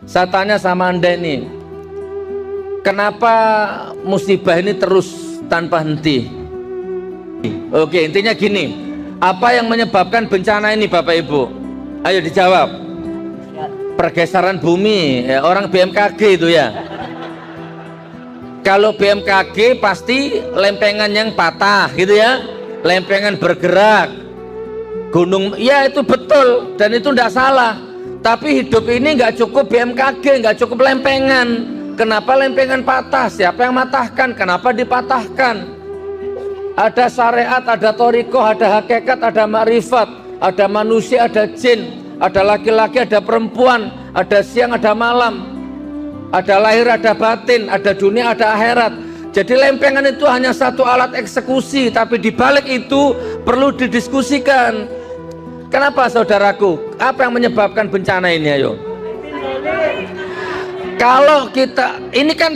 Saya tanya sama Anda ini, kenapa musibah ini terus tanpa henti? Oke, intinya gini, apa yang menyebabkan bencana ini Bapak Ibu? Ayo dijawab. Pergeseran bumi, ya, orang BMKG itu ya. Kalau BMKG pasti lempengan yang patah gitu ya, lempengan bergerak, gunung, ya itu betul dan itu tidak salah. Tapi hidup ini nggak cukup BMKG, nggak cukup lempengan. Kenapa lempengan patah? Siapa yang matahkan? Kenapa dipatahkan? Ada syariat, ada thariqah, ada hakikat, ada makrifat, ada manusia, ada jin, ada laki-laki, ada perempuan, ada siang, ada malam, ada lahir, ada batin, ada dunia, ada akhirat. Jadi lempengan itu hanya satu alat eksekusi, tapi dibalik itu perlu didiskusikan. Kenapa saudaraku? Apa yang menyebabkan bencana ini? Ayo. Kalau kita ini kan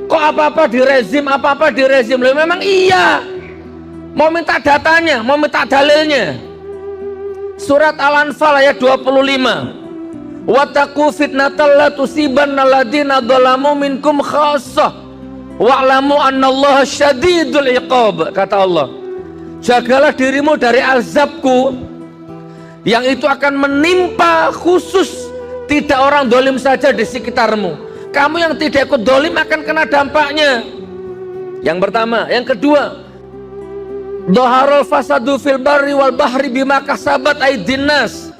kok apa-apa di rezim, apa-apa di rezim. Loh, memang iya. Mau minta datanya, mau minta dalilnya. Surat Al-Anfal ayat 25. Wattaqu fitnatal la tusibanna alladziina dzalamu minkum khassah wa'lamu annallaha syadidul iqab. Kata Allah, jagalah dirimu dari azabku yang itu akan menimpa khusus tidak orang dolim saja di sekitarmu. Kamu yang tidak ikut dolim akan kena dampaknya. Yang pertama. Yang kedua, dhaharul fasadu fil barri wal bahri bima kasabat aydin nas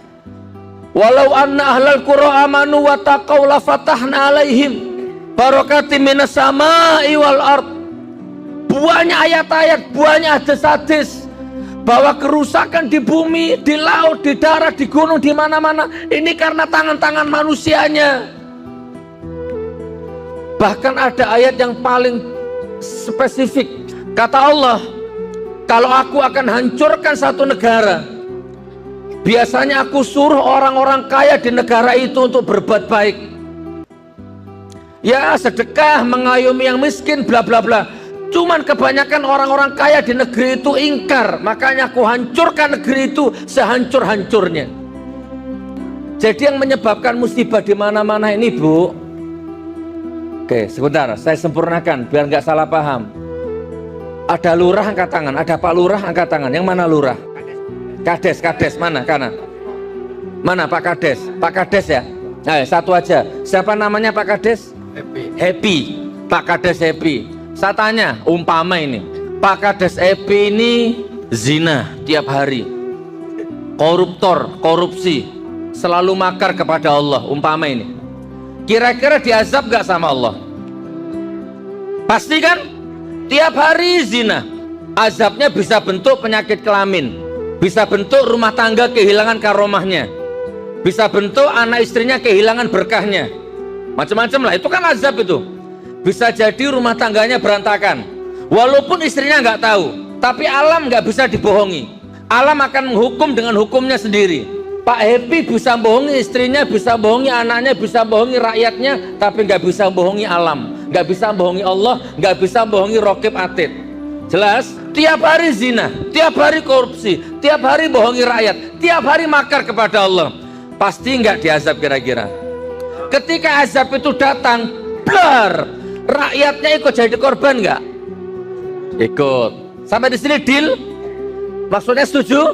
walau anna ahlal qura amanu wa taqaw la fatahna alaihim barakatim minas samai wal ard. Banyak ayat-ayat, banyak hadis-hadis bahwa kerusakan di bumi, di laut, di darat, di gunung, di mana-mana ini karena tangan-tangan manusianya. Bahkan ada ayat yang paling spesifik. Kata Allah, kalau aku akan hancurkan satu negara, biasanya aku suruh orang-orang kaya di negara itu untuk berbuat baik. Ya, sedekah, mengayomi yang miskin, bla bla bla. Cuman kebanyakan orang-orang kaya di negeri itu ingkar, makanya aku hancurkan negeri itu sehancur-hancurnya. Jadi yang menyebabkan musibah di mana-mana ini, Bu. Oke, sebentar, saya sempurnakan biar nggak salah paham. Ada lurah angkat tangan, ada Pak Lurah angkat tangan. Yang mana lurah? Kades, kades mana? Kanan. Mana Pak Kades? Pak Kades ya? Nah, satu aja. Siapa namanya Pak Kades? Happy. Happy. Pak Kades Happy. Saya tanya, umpama ini Pak Kades Happy ini zina tiap hari, koruptor, korupsi, selalu makar kepada Allah, umpama ini, kira-kira diazab gak sama Allah? Pasti kan? Tiap hari zina, azabnya bisa bentuk penyakit kelamin, bisa bentuk rumah tangga kehilangan karomahnya, bisa bentuk anak istrinya kehilangan berkahnya, macam-macam lah. Itu kan azab itu. Bisa jadi rumah tangganya berantakan, walaupun istrinya nggak tahu, tapi alam nggak bisa dibohongi. Alam akan menghukum dengan hukumnya sendiri. Pak Happy bisa bohongi istrinya, bisa bohongi anaknya, bisa bohongi rakyatnya, tapi nggak bisa bohongi alam, nggak bisa bohongi Allah, nggak bisa bohongi Raqib Atid. Jelas? Tiap hari zina, tiap hari korupsi, tiap hari bohongi rakyat, tiap hari makar kepada Allah. Pasti nggak diazab kira-kira? Ketika azab itu datang, blar, rakyatnya ikut jadi korban nggak? Ikut. Sampai di sini deal? Maksudnya setuju?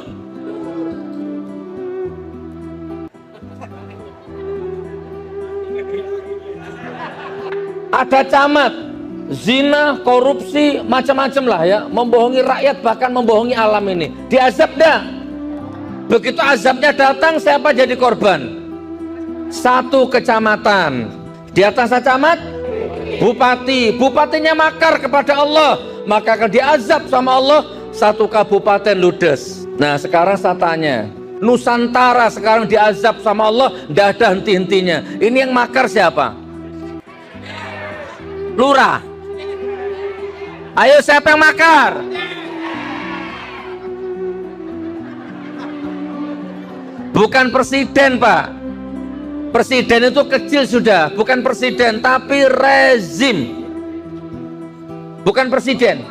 Ada camat, zina, korupsi, macam-macam lah ya, membohongi rakyat, bahkan membohongi alam ini. Diazab dah. Begitu azabnya datang, siapa jadi korban? Satu kecamatan. Di atas camat, bupati. Bupatinya makar kepada Allah, maka akan diazab sama Allah. Satu kabupaten ludes. Nah sekarang saya tanya, Nusantara sekarang diazab sama Allah, tidak ada henti-hentinya. Ini yang makar siapa? Lurah. Ayo, siapa yang makar? Bukan presiden, Pak. Presiden itu kecil sudah, bukan presiden, tapi rezim. Bukan presiden.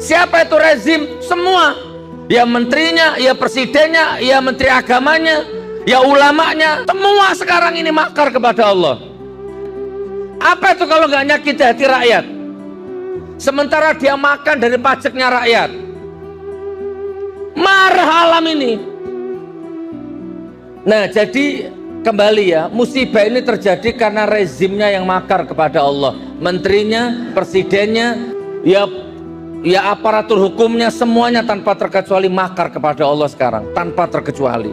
Siapa itu rezim? Semua. Ya menterinya, ya presidennya, ya menteri agamanya, ya ulamanya, semua sekarang ini makar kepada Allah. Apa itu kalau nggak nyakiti hati rakyat? Sementara dia makan dari pajaknya rakyat. Marah alam ini. Nah, jadi kembali ya, musibah ini terjadi karena rezimnya yang makar kepada Allah. Menterinya, presidennya, ya aparatur hukumnya, semuanya tanpa terkecuali makar kepada Allah sekarang, tanpa terkecuali.